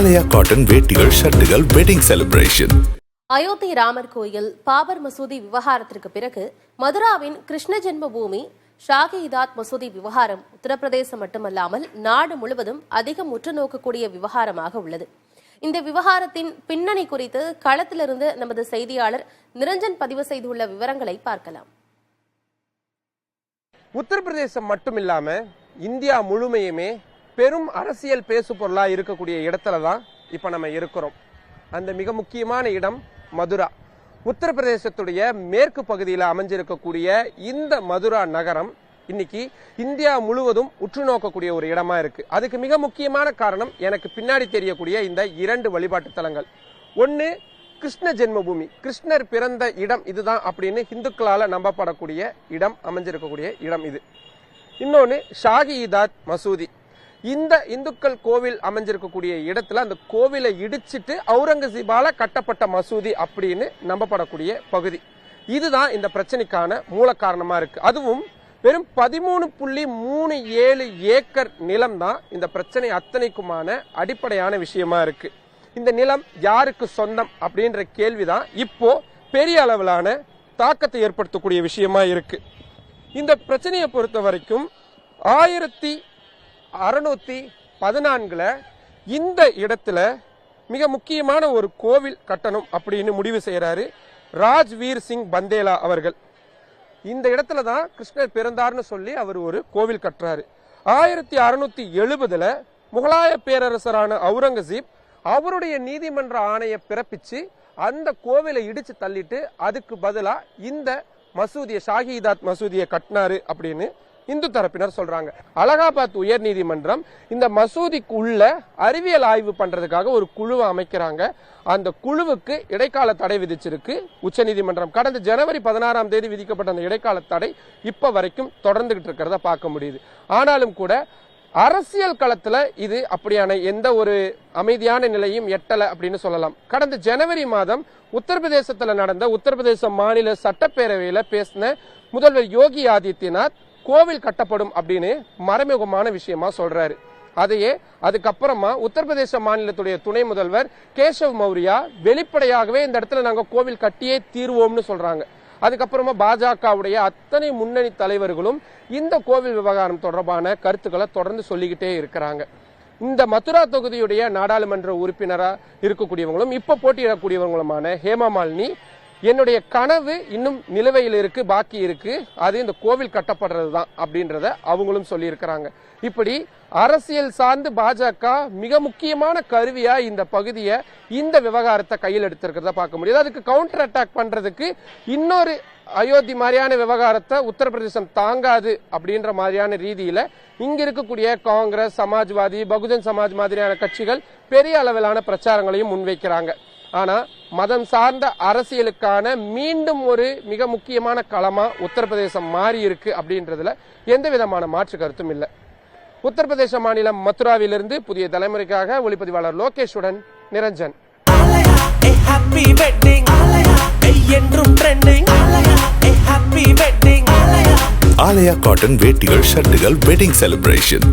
ஆலயா cotton வேட்டிகள் ஷர்ட்டுகள் wedding celebration. Ayodhya Ramar கோயில் பாபர் மசூதி விவகாரத்திற்கு பிறகு மதுராவின் கிருஷ்ண ஜென்ம பூமி ஷாஹி-இ-தாத் மசூதி விவகாரம் உத்தரப்பிரதேசம் மட்டுமல்லாமல் நாடு முழுவதும் அதிகம் உற்று நோக்கக்கூடிய விவகாரமாக உள்ளது. இந்த விவகாரத்தின் பின்னணி குறித்து களத்திலிருந்து நமது செய்தியாளர் நிரஞ்சன் பதிவு செய்துள்ள விவரங்களை பார்க்கலாம். உத்தரப்பிரதேசம் மட்டுமில்லாம இந்தியா முழுமையுமே பெரும் அரசியல் பேசு பொருளா இருக்கக்கூடிய இடத்துல தான் இப்ப நம்ம இருக்கிறோம். அந்த மிக முக்கியமான இடம் மதுரா. உத்தரப்பிரதேசத்துடைய மேற்கு பகுதியில் அமைஞ்சிருக்கக்கூடிய இந்த மதுரா நகரம் இன்னைக்கு இந்தியா முழுவதும் உற்று நோக்கக்கூடிய ஒரு இடமா இருக்கு. அதுக்கு மிக முக்கியமான காரணம் எனக்கு பின்னாடி தெரியக்கூடிய இந்த இரண்டு வழிபாட்டு தலங்கள். ஒன்னு கிருஷ்ண ஜென்மபூமி, கிருஷ்ணர் பிறந்த இடம் இதுதான் அப்படின்னு இந்துக்களால நம்பப்படக்கூடிய இடம் அமைஞ்சிருக்கக்கூடிய இடம் இது. இன்னொன்னு ஷாஹி-இ-தாத் மசூதி. இந்த இந்துக்கள் கோவில் அமைஞ்சிருக்கக்கூடிய இடத்துல அந்த கோவிலை இடிச்சிட்டு அவுரங்கசீபால கட்டப்பட்ட மசூதி அப்படின்னு நம்பப்படக்கூடிய பகுதி. இதுதான் இந்த பிரச்சனைக்கான மூல காரணமா இருக்கு. அதுவும் வெறும் 13.37 ஏக்கர் நிலம் தான் இந்த பிரச்சனை அத்தனைக்குமான அடிப்படையான விஷயமா இருக்கு. இந்த நிலம் யாருக்கு சொந்தம் அப்படின்ற கேள்விதான் இப்போ பெரிய அளவிலான தாக்கத்தை ஏற்படுத்தக்கூடிய விஷயமா இருக்கு. இந்த பிரச்சனையை பொறுத்த வரைக்கும் 1614 இந்த இடத்துல மிக முக்கியமான ஒரு கோவில் கட்டணும் அப்படின்னு முடிவு செய்யறாரு ராஜ்வீர் சிங் பந்தேலா அவர்கள். இந்த இடத்துல தான் கிருஷ்ணர் பிறந்தார்னு சொல்லி அவர் ஒரு கோவில் கட்டுறாரு. 1670 முகலாய பேரரசரான அவுரங்கசீப் அவருடைய நீதிமன்ற ஆணையை பிறப்பிச்சு அந்த கோவிலை இடிச்சு தள்ளிட்டு அதுக்கு பதிலா இந்த மசூதியை ஷாஹி-இ-தாத் மசூதியை கட்டினாரு அப்படின்னு இந்து தரப்பினர் சொல்றாங்க. அலகாபாத் உயர் நீதிமன்றம் இந்த மசூதிக்கு உள்ள அறிவியல் ஆய்வு பண்றதுக்காக ஒரு குழுவை அமைக்கிறாங்க. அந்த குழுவுக்கு இடைக்கால தடை விதிச்சிருக்கு உச்சநீதிமன்றம். கடந்த ஜனவரி 16ஆம் தேதி விதிக்கப்பட்ட அந்த இடைக்கால தடை இப்ப வரைக்கும் தொடர்ந்துகிட்டு இருக்கிறத பார்க்க முடியுது. ஆனாலும் கூட அரசியல் களத்துல இது அப்படியான எந்த ஒரு அமைதியான நிலையும் எட்டல அப்படின்னு சொல்லலாம். கடந்த ஜனவரி மாதம் உத்தரப்பிரதேசத்துல நடந்த உத்தரப்பிரதேச மாநில சட்டப்பேரவையில பேசின முதல்வர் யோகி ஆதித்யநாத் கோவில் கட்டப்படும் அப்படின்னு மறைமுகமான விஷயமா சொல்றாரு. அதையே அதுக்கப்புறமா உத்தரப்பிரதேச மாநிலத்துடைய துணை முதல்வர் கேசவ் மௌரியா வெளிப்படையாகவே இந்த இடத்துல நாங்க கோவில் கட்டியே தீர்வோம்னு சொல்றாங்க. அதுக்கப்புறமா பாஜகவுடைய அத்தனை முன்னணி தலைவர்களும் இந்த கோவில் விவகாரம் தொடர்பான கருத்துக்களை தொடர்ந்து சொல்லிக்கிட்டே இருக்கிறாங்க. இந்த மதுரா தொகுதியுடைய நாடாளுமன்ற உறுப்பினரா இருக்கக்கூடியவங்களும் இப்ப போட்டியிடக்கூடியவங்களுமான ஹேமா மாலினி என்னுடைய கனவு இன்னும் நிலுவையில் இருக்கு, பாக்கி இருக்கு, அது இந்த கோவில் கட்டப்படுறது தான் அப்படின்றத அவங்களும் சொல்லி இருக்கிறாங்க. இப்படி அரசியல் சார்ந்து பாஜக மிக முக்கியமான கருவியா இந்த பகுதியை இந்த விவகாரத்தை கையில் எடுத்திருக்கிறத பார்க்க முடியுது. அதுக்கு கவுண்டர் அட்டாக் பண்றதுக்கு இன்னொரு அயோத்தி மாதிரியான விவகாரத்தை உத்தரப்பிரதேசம் தாங்காது அப்படின்ற மாதிரியான ரீதியில இங்க இருக்கக்கூடிய காங்கிரஸ், சமாஜ்வாதி, பகுஜன் சமாஜ் மாதிரியான கட்சிகள் பெரிய அளவிலான பிரச்சாரங்களையும் முன்வைக்கிறாங்க. ஆனா மதம் சார்ந்த அரசியலுக்கான மீண்டும் ஒரு மிக முக்கியமான களமா உத்தரப்பிரதேசம் மாறி இருக்கு அப்படின்றதுல எந்த விதமான மாற்று கருத்தும் இல்லை. உத்தரப்பிரதேச மாநிலம் மதுராவிலிருந்து புதிய தலைமுறைக்காக ஒளிப்பதிவாளர் லோகேஷுடன் நிரஞ்சன். ஆலயா காட்டன் வேட்டிகள் ஷர்ட்டுகள் வெட்டிங் செலிப்ரேஷன்.